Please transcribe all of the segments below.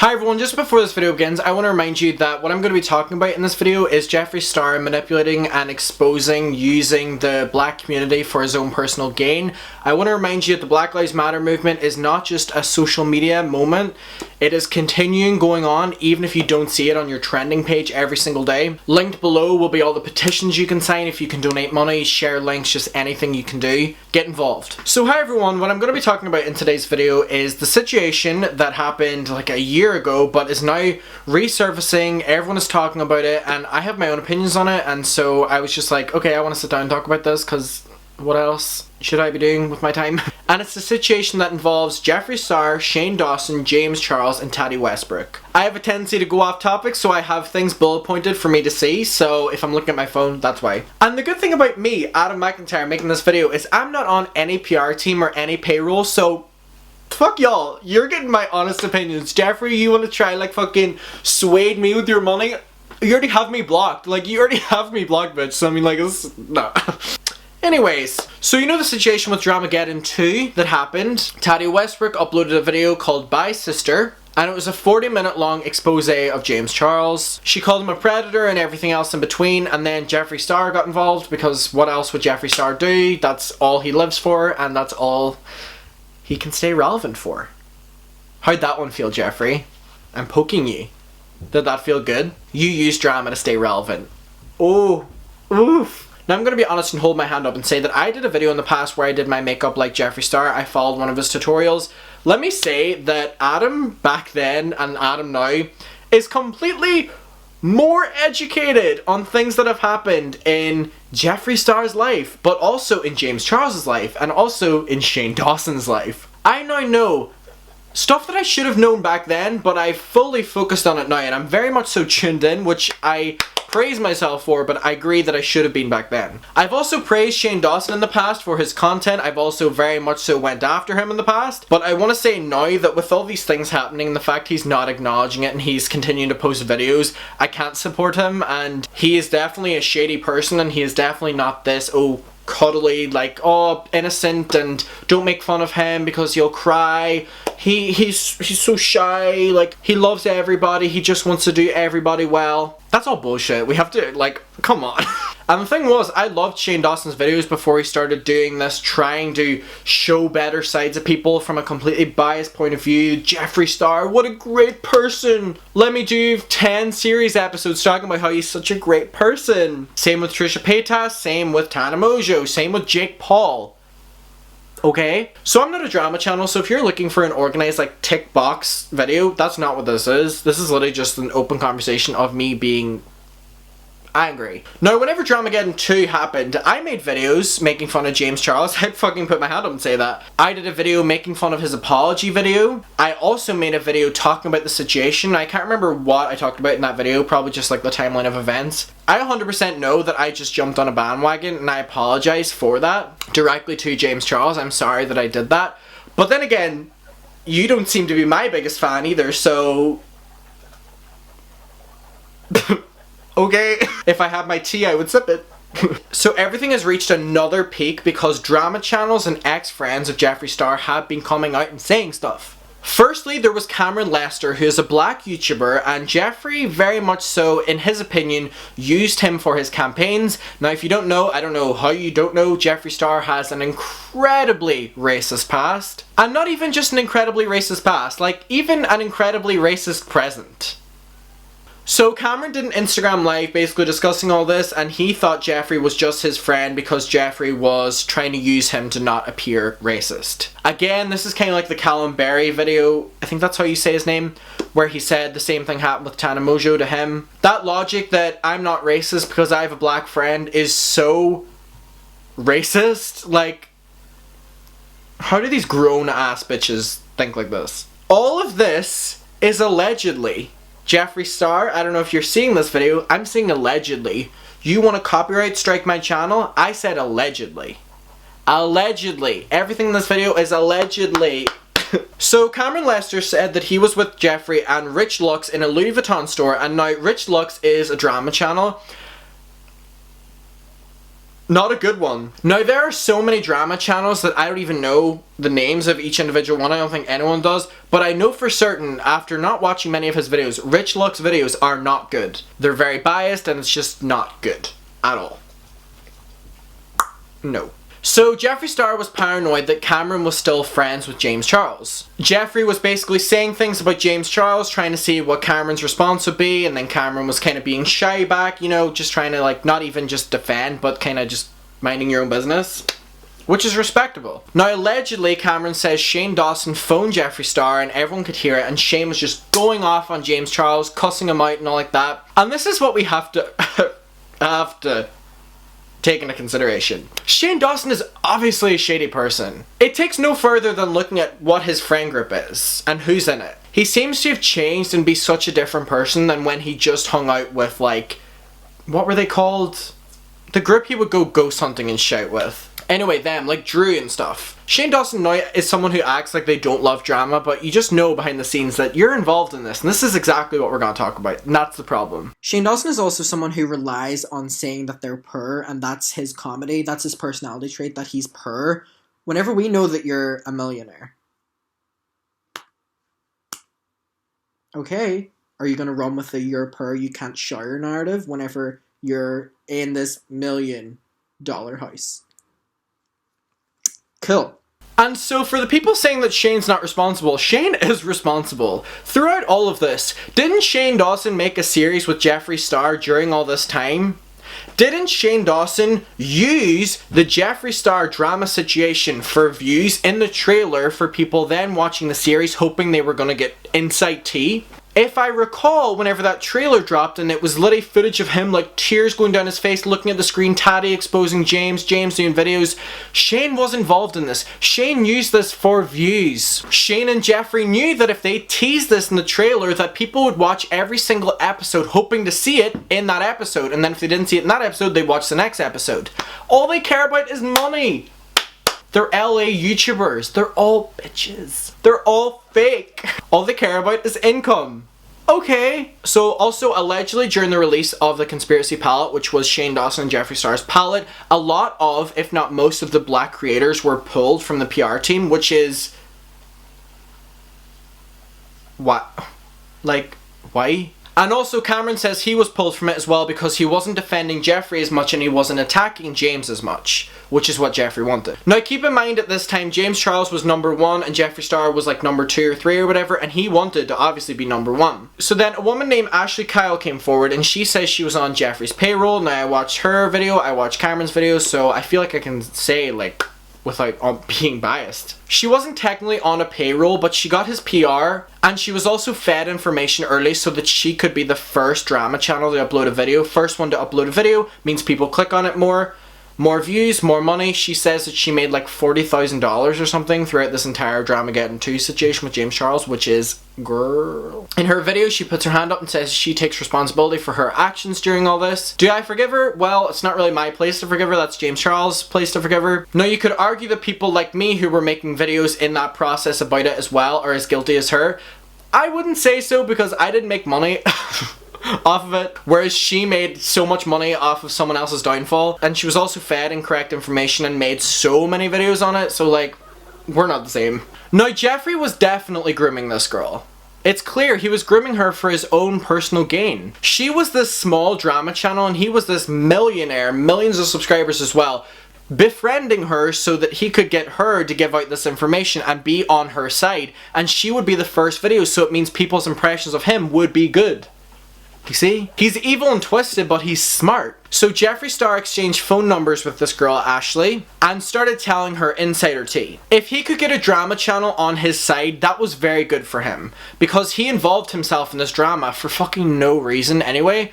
Hi everyone, just before this video begins, I want to remind you that what I'm going to be talking about in this video is Jeffree Star manipulating and exposing using the black community for his own personal gain. I want to remind you that the Black Lives Matter movement is not just a social media moment, it is continuing going on even if you don't see it on your trending page every single day. Linked below will be all the petitions you can sign if you can donate money, share links, just anything you can do. Get involved. So hi everyone, what I'm going to be talking about in today's video is the situation that happened like a year ago but is now resurfacing. Everyone is talking about it and I have my own opinions on it, and so I was just like, okay, I want to sit down and talk about this because what else should I be doing with my time? And it's a situation that involves Jeffree Star, Shane Dawson, James Charles, and Tati Westbrook. I have a tendency to go off topic, so I have things bullet pointed for me to see, so if I'm looking at my phone, that's why. And the good thing about me, Adam McIntyre, making this video is I'm not on any PR team or any payroll, so fuck y'all. You're getting my honest opinions. Jeffree, you want to try like fucking sway me with your money? You already have me blocked. Like, you already have me blocked, bitch. So I mean, like, this, no. Anyways, so you know the situation with Dramageddon 2 that happened? Tati Westbrook uploaded a video called Bye Sister, and it was a 40-minute long expose of James Charles. She called him a predator and everything else in between, and then Jeffree Star got involved because what else would Jeffree Star do? That's all he lives for, and that's all he can stay relevant for. How'd that one feel, Jeffree? I'm poking you. Did that feel good? You use drama to stay relevant. Oh, oof. Now I'm going to be honest and hold my hand up and say that I did a video in the past where I did my makeup like Jeffree Star. I followed one of his tutorials. Let me say that Adam back then and Adam now is completely more educated on things that have happened in Jeffree Star's life, but also in James Charles' life, and also in Shane Dawson's life. I now know stuff that I should have known back then, but I fully focused on it now, and I'm very much so tuned in, which I praise myself for, but I agree that I should have been back then. I've also praised Shane Dawson in the past for his content. I've also very much so went after him in the past, but I want to say now that with all these things happening and the fact he's not acknowledging it and he's continuing to post videos, I can't support him, and he is definitely a shady person, and he is definitely not this, oh, cuddly, like, oh, innocent, and don't make fun of him because he'll cry. He's so shy, like, he loves everybody, he just wants to do everybody well. That's all bullshit. We have to, like, come on. And the thing was, I loved Shane Dawson's videos before he started doing this, trying to show better sides of people from a completely biased point of view. Jeffree Star, what a great person. Let me do 10 series episodes talking about how he's such a great person. Same with Trisha Paytas, same with Tana Mojo, same with Jake Paul. Okay? So I'm not a drama channel, so if you're looking for an organized, like, tick box video, that's not what this is. This is literally just an open conversation of me being angry. Now, whenever Dramageddon 2 happened, I made videos making fun of James Charles. I'd fucking put my hand up and say that. I did a video making fun of his apology video. I also made a video talking about the situation. I can't remember what I talked about in that video, probably just like the timeline of events. I 100% know that I just jumped on a bandwagon, and I apologize for that directly to James Charles. I'm sorry that I did that. But then again, you don't seem to be my biggest fan either, so okay. If I had my tea, I would sip it. So everything has reached another peak because drama channels and ex-friends of Jeffree Star have been coming out and saying stuff. Firstly, there was Cameron Lester, who is a black YouTuber, and Jeffree, very much so, in his opinion, used him for his campaigns. Now, if you don't know, I don't know how you don't know, Jeffree Star has an incredibly racist past. And not even just an incredibly racist past, like, even an incredibly racist present. So Cameron did an Instagram live basically discussing all this, and he thought Jeffree was just his friend because Jeffree was trying to use him to not appear racist. Again, this is kind of like the Callum Berry video, I think that's how you say his name, where he said the same thing happened with Tana Mojo to him. That logic that I'm not racist because I have a black friend is so racist. Like, how do these grown-ass bitches think like this? All of this is allegedly Jeffree Star. I don't know if you're seeing this video, I'm saying allegedly. You want to copyright strike my channel? I said allegedly. Allegedly. Everything in this video is allegedly. So Cameron Lester said that he was with Jeffree and Rich Lux in a Louis Vuitton store, and now Rich Lux is a drama channel. Not a good one. Now, there are so many drama channels that I don't even know the names of each individual one. I don't think anyone does. But I know for certain, after not watching many of his videos, Rich Luck's videos are not good. They're very biased and it's just not good. At all. No. So Jeffree Star was paranoid that Cameron was still friends with James Charles. Jeffree was basically saying things about James Charles, trying to see what Cameron's response would be, and then Cameron was kind of being shy back, you know, just trying to like not even just defend, but kind of just minding your own business. Which is respectable. Now allegedly Cameron says Shane Dawson phoned Jeffree Star and everyone could hear it, and Shane was just going off on James Charles, cussing him out and all like that. And this is what we have to take into consideration. Shane Dawson is obviously a shady person. It takes no further than looking at what his friend group is and who's in it. He seems to have changed and be such a different person than when he just hung out with, like, what were they called? The group he would go ghost hunting and shout with. Anyway, them, like Drew and stuff. Shane Dawson now is someone who acts like they don't love drama, but you just know behind the scenes that you're involved in this, and this is exactly what we're going to talk about, and that's the problem. Shane Dawson is also someone who relies on saying that they're purr, and that's his comedy, that's his personality trait, that he's purr, whenever we know that you're a millionaire. Okay, are you going to run with the you're purr, you can't shower narrative whenever you're in this $1 million house? Cool. And so for the people saying that Shane's not responsible, Shane is responsible. Throughout all of this, didn't Shane Dawson make a series with Jeffree Star during all this time? Didn't Shane Dawson use the Jeffree Star drama situation for views in the trailer for people then watching the series hoping they were going to get inside tea? If I recall, whenever that trailer dropped and it was literally footage of him like tears going down his face looking at the screen, Tati exposing James doing videos, Shane was involved in this. Shane used this for views. Shane and Jeffree knew that if they teased this in the trailer that people would watch every single episode hoping to see it in that episode, and then if they didn't see it in that episode, they'd watch the next episode. All they care about is money. They're LA YouTubers. They're all bitches. They're all fake. All they care about is income. Okay. So also allegedly during the release of the Conspiracy Palette, which was Shane Dawson and Jeffree Star's palette, a lot of, if not most of the black creators were pulled from the PR team, which is... What? Like, why? And also Cameron says he was pulled from it as well because he wasn't defending Jeffree as much and he wasn't attacking James as much, which is what Jeffree wanted. Now keep in mind at this time James Charles was number 1 and Jeffree Star was like number 2 or 3 or whatever, and he wanted to obviously be number 1. So then a woman named Ashley Kyle came forward and she says she was on Jeffree's payroll. Now I watched her video, I watched Cameron's video, so I feel like I can say like without being biased. She wasn't technically on a payroll, but she got his PR, and she was also fed information early so that she could be the first drama channel to upload a video. First one to upload a video means people click on it more. More views, more money. She says that she made like $40,000 or something throughout this entire Dramageddon 2 situation with James Charles, which is girl. In her video, she puts her hand up and says she takes responsibility for her actions during all this. Do I forgive her? Well, it's not really my place to forgive her. That's James Charles' place to forgive her. Now, you could argue that people like me who were making videos in that process about it as well are as guilty as her. I wouldn't say so because I didn't make money off of it, whereas she made so much money off of someone else's downfall, and she was also fed incorrect information and made so many videos on it, so like, we're not the same. Now Jeffree was definitely grooming this girl. It's clear he was grooming her for his own personal gain. She was this small drama channel and he was this millionaire, millions of subscribers as well, befriending her so that he could get her to give out this information and be on her side, and she would be the first video, so it means people's impressions of him would be good. You see? He's evil and twisted, but he's smart. So Jeffree Star exchanged phone numbers with this girl, Ashley, and started telling her insider tea. If he could get a drama channel on his side, that was very good for him, because he involved himself in this drama for fucking no reason anyway.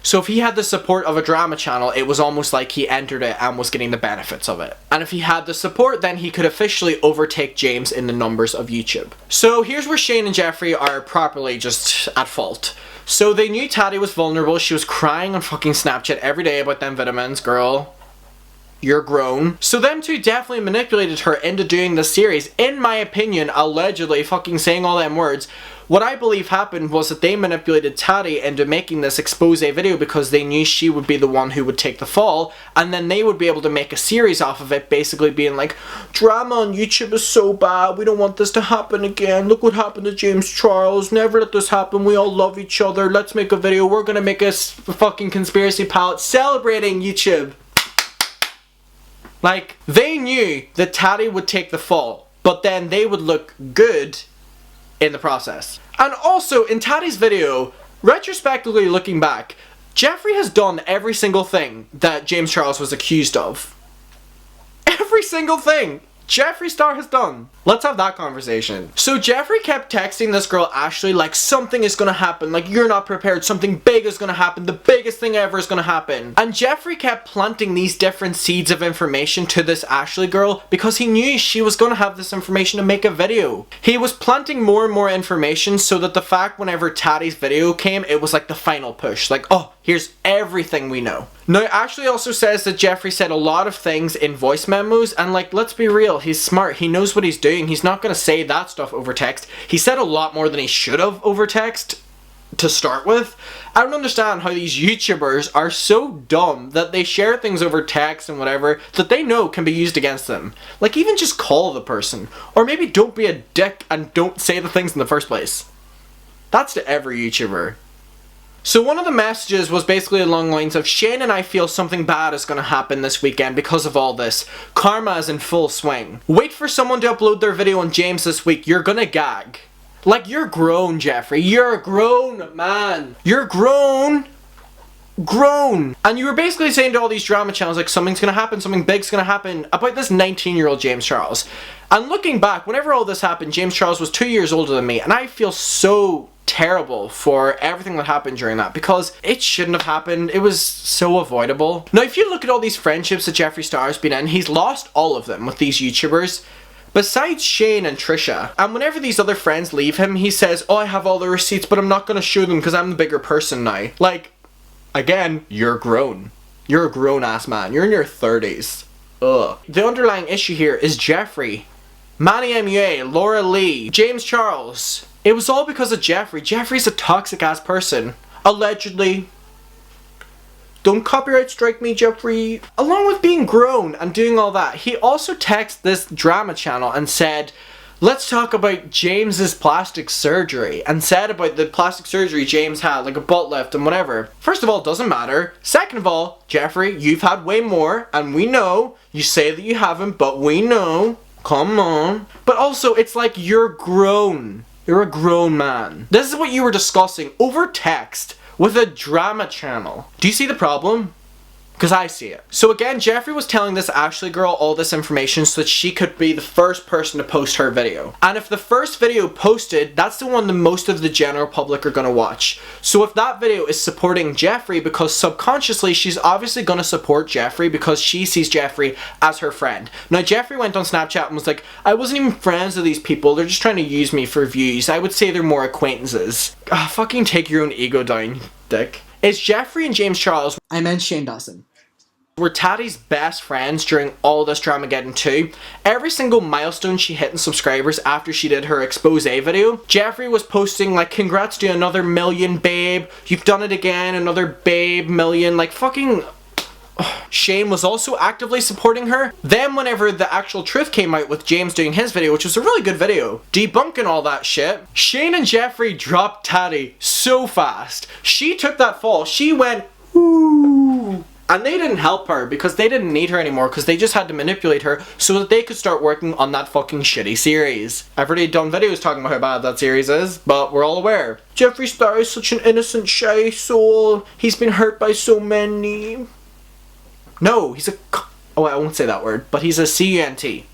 So if he had the support of a drama channel, it was almost like he entered it and was getting the benefits of it. And if he had the support, then he could officially overtake James in the numbers of YouTube. So here's where Shane and Jeffree are properly just at fault. So they knew Tati was vulnerable. She was crying on fucking Snapchat every day about them vitamins. Girl, you're grown. So them two definitely manipulated her into doing this series. In my opinion, allegedly fucking saying all them words, What I believe happened was that they manipulated Tati into making this expose video because they knew she would be the one who would take the fall, and then they would be able to make a series off of it, basically being like, drama on YouTube is so bad, we don't want this to happen again, look what happened to James Charles, never let this happen, we all love each other, let's make a video, we're gonna make a fucking conspiracy palette celebrating YouTube. Like, they knew that Tati would take the fall, but then they would look good in the process. And also, in Tati's video, retrospectively looking back, Jeffree has done every single thing that James Charles was accused of. Every single thing Jeffree Star has done. Let's have that conversation. So Jeffree kept texting this girl Ashley like something is gonna happen, like you're not prepared, something big is gonna happen, the biggest thing ever is gonna happen. And Jeffree kept planting these different seeds of information to this Ashley girl because he knew she was gonna have this information to make a video. He was planting more and more information so that the fact whenever Tati's video came, it was like the final push. Like, oh, here's everything we know. Now, Ashley also says that Jeffree said a lot of things in voice memos, and like, let's be real, he's smart, he knows what he's doing, he's not gonna say that stuff over text. He said a lot more than he should have over text to start with. I don't understand how these YouTubers are so dumb that they share things over text and whatever that they know can be used against them. Like, even just call the person, or maybe don't be a dick and don't say the things in the first place. That's to every YouTuber. So one of the messages was basically along the lines of, Shane and I feel something bad is going to happen this weekend because of all this. Karma is in full swing. Wait for someone to upload their video on James this week. You're gonna gag. Like, you're grown, Jeffree. You're a grown man. You're grown. And you were basically saying to all these drama channels like something's gonna happen, something big's gonna happen about this 19-year-old James Charles. And looking back, whenever all this happened, James Charles was 2 years older than me, and I feel so terrible for everything that happened during that because it shouldn't have happened. It was so avoidable. Now, if you look at all these friendships that Jeffree Star has been in, he's lost all of them with these YouTubers. Besides Shane and Trisha. And whenever these other friends leave him, he says, oh, I have all the receipts, but I'm not going to show them because I'm the bigger person now. Like, again, you're grown. You're a grown-ass man. You're in your 30s. Ugh. The underlying issue here is Jeffree, Manny MUA, Laura Lee, James Charles. It was all because of Jeffree. Jeffree's a toxic-ass person. Allegedly. Don't copyright strike me, Jeffree. Along with being grown and doing all that, he also texted this drama channel and said, let's talk about James's plastic surgery, and said about the plastic surgery James had, like a butt lift and whatever. First of all, it doesn't matter. Second of all, Jeffree, you've had way more, and we know. You say that you haven't, but we know. Come on. But also, it's like you're grown. You're a grown man. This is what you were discussing over text with a drama channel. Do you see the problem? Because I see it. So again, Jeffree was telling this Ashley girl all this information so that she could be the first person to post her video. And if the first video posted, that's the one that most of the general public are going to watch. So if that video is supporting Jeffree, because subconsciously she's obviously going to support Jeffree because she sees Jeffree as her friend. Now Jeffree went on Snapchat and was like, I wasn't even friends with these people, they're just trying to use me for views. I would say they're more acquaintances. Fucking take your own ego down, dick. Is Jeffree and James Charles, I meant Shane Dawson, were Tati's best friends during all this Dramageddon 2. Every single milestone she hit in subscribers after she did her expose video, Jeffree was posting like, congrats to another million, babe, you've done it again, another babe million, like fucking... Shane was also actively supporting her. Then whenever the actual truth came out with James doing his video, which was a really good video, debunking all that shit, Shane and Jeffree dropped Tati so fast. She took that fall, she went, ooh. And they didn't help her because they didn't need her anymore because they just had to manipulate her so that they could start working on that fucking shitty series. I've already done videos talking about how bad that series is, but we're all aware. Jeffree Star is such an innocent, shy soul. He's been hurt by so many. No, he's a... Oh, I won't say that word, but he's a C-U-N-T.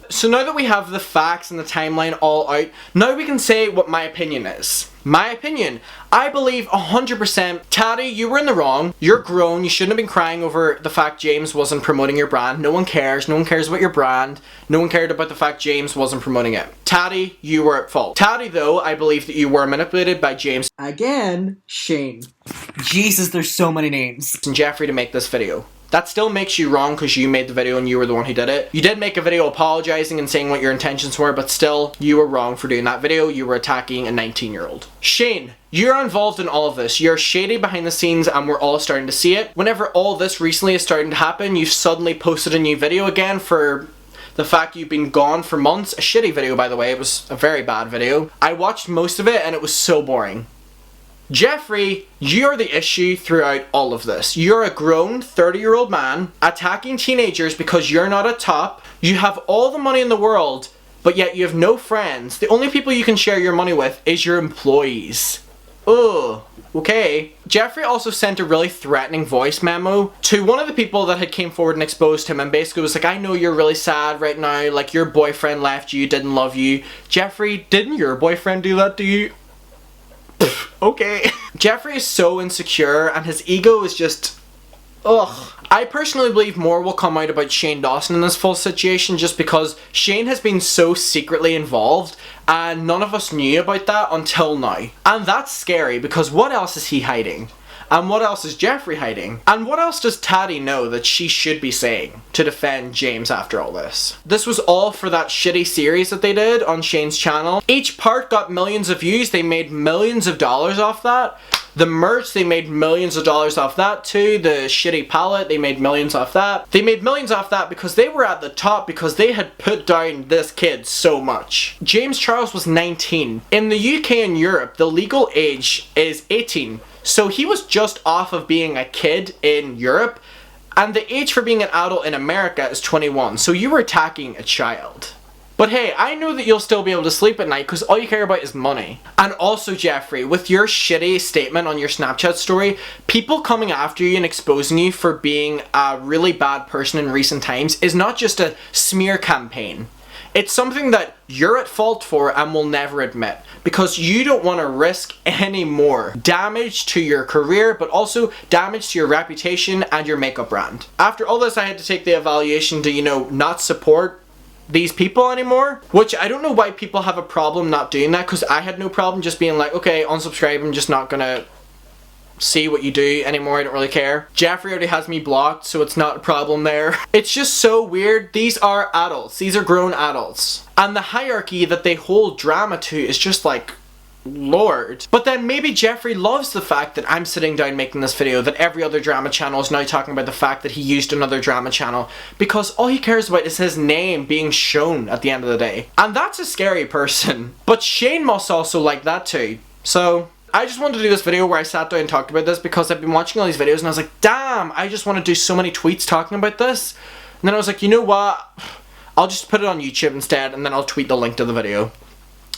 So now that we have the facts and the timeline all out, now we can say what my opinion is. My opinion. I believe 100% Tati, you were in the wrong. You're grown. You shouldn't have been crying over the fact James wasn't promoting your brand. No one cares. No one cares about your brand. No one cared about the fact James wasn't promoting it. Tati, you were at fault. Tati, though, I believe that you were manipulated by James. Again, Shane. Jesus, there's so many names. And Jeffree to make this video. That still makes you wrong because you made the video and you were the one who did it. You did make a video apologizing and saying what your intentions were, but still, you were wrong for doing that video. You were attacking a 19-year-old. Shane, you're involved in all of this. You're shady behind the scenes and we're all starting to see it. Whenever all this recently is starting to happen, you suddenly posted a new video again for the fact you've been gone for months. A shitty video, by the way. It was a very bad video. I watched most of it and it was so boring. Jeffree, you're the issue throughout all of this. You're a grown 30-year-old man attacking teenagers because you're not a top. You have all the money in the world, but yet you have no friends. The only people you can share your money with is your employees. Ugh. Okay. Jeffree also sent a really threatening voice memo to one of the people that had came forward and exposed him and basically was like, I know you're really sad right now, like your boyfriend left you, didn't love you. Jeffree, didn't your boyfriend do that to you? Okay. Jeffree is so insecure and his ego is just... ugh. I personally believe more will come out about Shane Dawson in this full situation just because Shane has been so secretly involved and none of us knew about that until now. And that's scary because what else is he hiding? And what else is Jeffree hiding? And what else does Tati know that she should be saying to defend James after all this? This was all for that shitty series that they did on Shane's channel. Each part got millions of views. They made millions of dollars off that. The merch, they made millions of dollars off that too. The shitty palette, they made millions off that. They made millions off that because they were at the top because they had put down this kid so much. James Charles was 19. In the UK and Europe, the legal age is 18. So he was just off of being a kid in Europe, and the age for being an adult in America is 21, so you were attacking a child. But hey, I know that you'll still be able to sleep at night because all you care about is money. And also Jeffree, with your shitty statement on your Snapchat story, people coming after you and exposing you for being a really bad person in recent times is not just a smear campaign. It's something that you're at fault for and will never admit because you don't want to risk any more damage to your career but also damage to your reputation and your makeup brand. After all this, I had to take the evaluation to, you know, not support these people anymore, which I don't know why people have a problem not doing that because I had no problem just being like, okay, unsubscribe, I'm just not gonna see what you do anymore, I don't really care. Jeffree already has me blocked, so it's not a problem there. It's just so weird. These are adults. These are grown adults. And the hierarchy that they hold drama to is just like, Lord. But then maybe Jeffree loves the fact that I'm sitting down making this video, that every other drama channel is now talking about the fact that he used another drama channel, because all he cares about is his name being shown at the end of the day. And that's a scary person. But Shane must also like that too. So I just wanted to do this video where I sat down and talked about this because I've been watching all these videos and I was like, damn, I just want to do so many tweets talking about this. And then I was like, you know what? I'll just put it on YouTube instead and then I'll tweet the link to the video.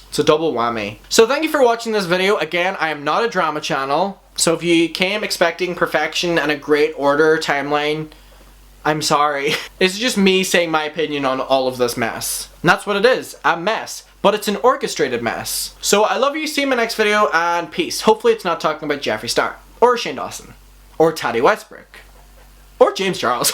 It's a double whammy. So thank you for watching this video. Again, I am not a drama channel. So if you came expecting perfection and a great order timeline, I'm sorry. This is just me saying my opinion on all of this mess. And that's what it is, a mess. But it's an orchestrated mess. So I love you, see you in my next video, and peace. Hopefully it's not talking about Jeffree Star, or Shane Dawson, or Tati Westbrook, or James Charles.